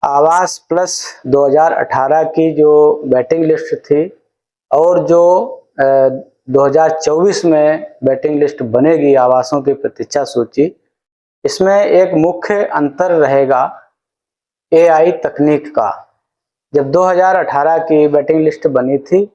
आवास प्लस 2018 की जो वेटिंग लिस्ट थी और जो 2024 में वेटिंग लिस्ट बनेगी आवासों की प्रतीक्षा सूची, इसमें एक मुख्य अंतर रहेगा एआई तकनीक का। जब 2018 की वेटिंग लिस्ट बनी थी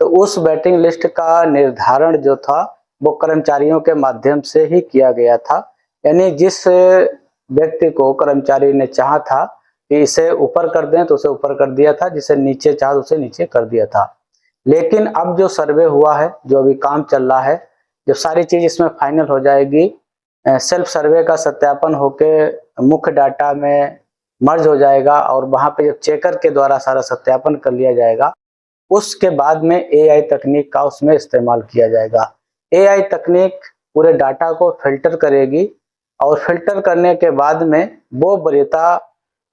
तो उस वेटिंग लिस्ट का निर्धारण जो था वो कर्मचारियों के माध्यम से ही किया गया था। यानी जिस व्यक्ति को कर्मचारी ने चाहा था कि इसे ऊपर कर दें तो उसे ऊपर कर दिया था, जिसे नीचे चाहा तो उसे नीचे कर दिया था। लेकिन अब जो सर्वे हुआ है, जो अभी काम चल रहा है, जब सारी चीज इसमें फाइनल हो जाएगी, सेल्फ सर्वे का सत्यापन होके मुख्य डाटा में मर्ज हो जाएगा और वहां पे जब चेकर के द्वारा सारा सत्यापन कर लिया जाएगा, उसके बाद में एआई तकनीक का उसमें इस्तेमाल किया जाएगा। एआई तकनीक पूरे डाटा को फिल्टर करेगी और फिल्टर करने के बाद में वो वरीयता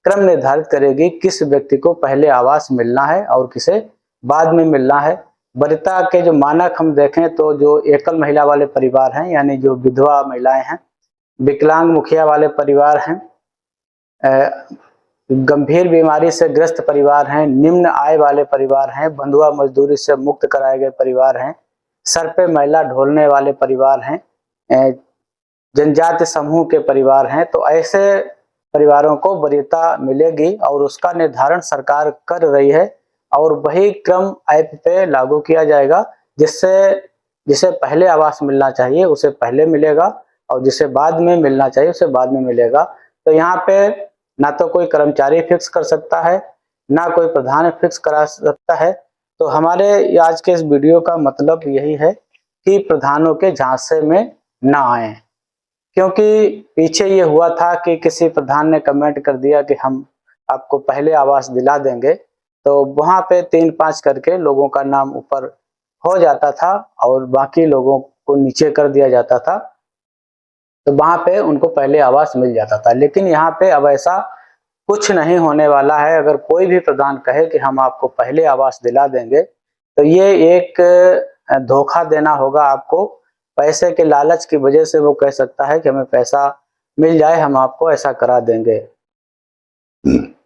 क्रम निर्धारित करेगी किस व्यक्ति को पहले आवास मिलना है और किसे बाद में मिलना है। वरीयता के जो मानक हम देखें तो जो एकल महिला वाले परिवार हैं, यानी जो विधवा महिलाएं हैं, विकलांग मुखिया वाले परिवार हैं, गंभीर बीमारी से ग्रस्त परिवार हैं, निम्न आय वाले परिवार हैं, बंधुआ मजदूरी से मुक्त कराए गए परिवार हैं, सर पे मैला ढोलने वाले परिवार हैं, जनजाति समूह के परिवार हैं। तो ऐसे परिवारों को वरीयता मिलेगी और उसका निर्धारण सरकार कर रही है और वही क्रम ऐप पे लागू किया जाएगा, जिसे पहले आवास मिलना चाहिए उसे पहले मिलेगा और जिसे बाद में मिलना चाहिए उसे बाद में मिलेगा। तो यहाँ पे ना तो कोई कर्मचारी फिक्स कर सकता है, ना कोई प्रधान फिक्स करा सकता है। तो हमारे आज के इस वीडियो का मतलब यही है कि प्रधानों के झांसे में ना आए, क्योंकि पीछे ये हुआ था कि किसी प्रधान ने कमेंट कर दिया कि हम आपको पहले आवास दिला देंगे, तो वहां पे 3-5 करके लोगों का नाम ऊपर हो जाता था और बाकी लोगों को नीचे कर दिया जाता था, तो वहां पे उनको पहले आवास मिल जाता था। लेकिन यहाँ पे अब ऐसा कुछ नहीं होने वाला है। अगर कोई भी प्रधान कहे कि हम आपको पहले आवास दिला देंगे तो ये एक धोखा देना होगा आपको। पैसे के लालच की वजह से वो कह सकता है कि हमें पैसा मिल जाए, हम आपको ऐसा करा देंगे।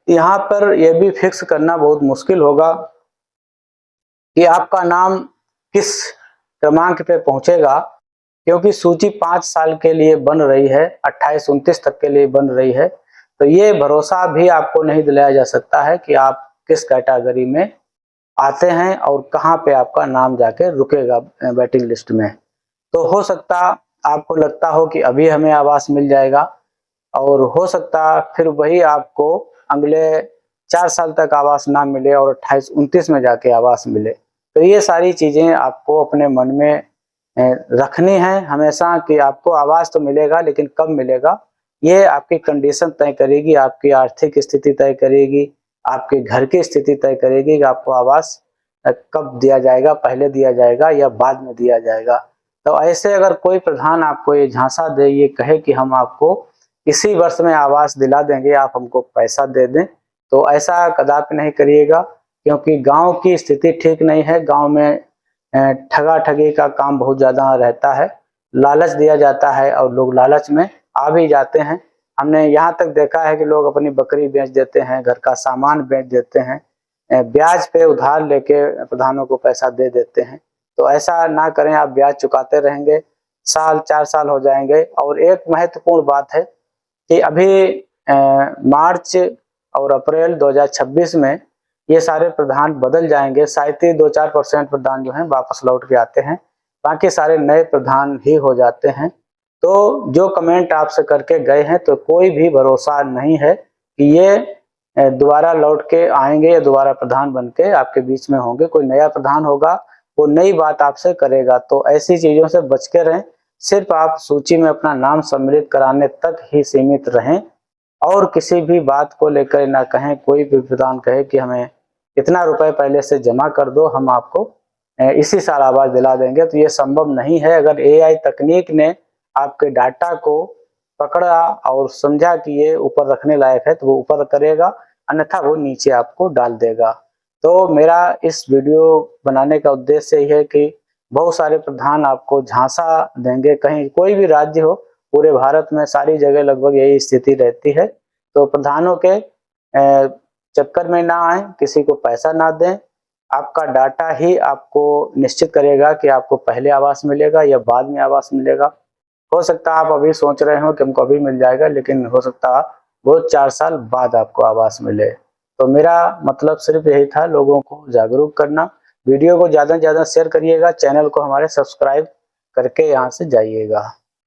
यहाँ पर यह भी फिक्स करना बहुत मुश्किल होगा कि आपका नाम किस क्रमांक पे पहुंचेगा, क्योंकि सूची 5 साल के लिए बन रही है, 28-29 तक के लिए बन रही है। तो ये भरोसा भी आपको नहीं दिलाया जा सकता है कि आप किस कैटेगरी में आते हैं और कहाँ पे आपका नाम जाके रुकेगा वेटिंग लिस्ट में। तो हो सकता आपको लगता हो कि अभी हमें आवास मिल जाएगा और हो सकता फिर वही आपको अगले 4 साल तक आवास ना मिले और 28-29 में जाके आवास मिले। तो ये सारी चीजें आपको अपने मन में रखनी है हमेशा कि आपको आवास तो मिलेगा, लेकिन कब मिलेगा ये आपकी कंडीशन तय करेगी, आपकी आर्थिक स्थिति तय करेगी, आपके घर की स्थिति तय करेगी कि आपको आवास कब दिया जाएगा, पहले दिया जाएगा या बाद में दिया जाएगा। तो ऐसे अगर कोई प्रधान आपको ये झांसा दे, ये कहे कि हम आपको इसी वर्ष में आवास दिला देंगे, आप हमको पैसा दे दें, तो ऐसा कदापि नहीं करिएगा, क्योंकि गांव की स्थिति ठीक नहीं है। गांव में ठगा ठगी का काम बहुत ज्यादा रहता है, लालच दिया जाता है और लोग लालच में आ भी जाते हैं। हमने यहाँ तक देखा है कि लोग अपनी बकरी बेच देते हैं, घर का सामान बेच देते हैं, ब्याज पे उधार लेके प्रधानों को पैसा दे देते हैं। तो ऐसा ना करें, आप ब्याज चुकाते रहेंगे, 4 साल हो जाएंगे। और एक महत्वपूर्ण बात है कि अभी मार्च और अप्रैल 2026 में ये सारे प्रधान बदल जाएंगे। शायद ही 2-4% प्रधान जो हैं वापस लौट के आते हैं, बाकी सारे नए प्रधान ही हो जाते हैं। तो जो कमेंट आपसे करके गए हैं, तो कोई भी भरोसा नहीं है कि ये दोबारा लौट के आएंगे या दोबारा प्रधान बन के आपके बीच में होंगे। कोई नया प्रधान होगा, वो नई बात आपसे करेगा। तो ऐसी चीजों से बच के रहें, सिर्फ आप सूची में अपना नाम सम्मिलित कराने तक ही सीमित रहें और किसी भी बात को लेकर ना कहें। कोई भी प्रधान कहे कि हमें इतना रुपए पहले से जमा कर दो, हम आपको इसी साल आवास दिला देंगे, तो ये संभव नहीं है। अगर एआई तकनीक ने आपके डाटा को पकड़ा और समझा कि ये ऊपर रखने लायक है तो वो ऊपर करेगा, अन्यथा वो नीचे आपको डाल देगा। तो मेरा इस वीडियो बनाने का उद्देश्य यही है कि बहुत सारे प्रधान आपको झांसा देंगे, कहीं कोई भी राज्य हो, पूरे भारत में सारी जगह लगभग यही स्थिति रहती है। तो प्रधानों के चक्कर में ना आए, किसी को पैसा ना दें। आपका डाटा ही आपको निश्चित करेगा कि आपको पहले आवास मिलेगा या बाद में आवास मिलेगा। हो सकता है आप अभी सोच रहे हो कि हमको अभी मिल जाएगा, लेकिन हो सकता है वो 4 साल बाद आपको आवास मिले। तो मेरा मतलब सिर्फ यही था, लोगों को जागरूक करना। वीडियो को ज़्यादा से ज़्यादा शेयर करिएगा, चैनल को हमारे सब्सक्राइब करके यहाँ से जाइएगा।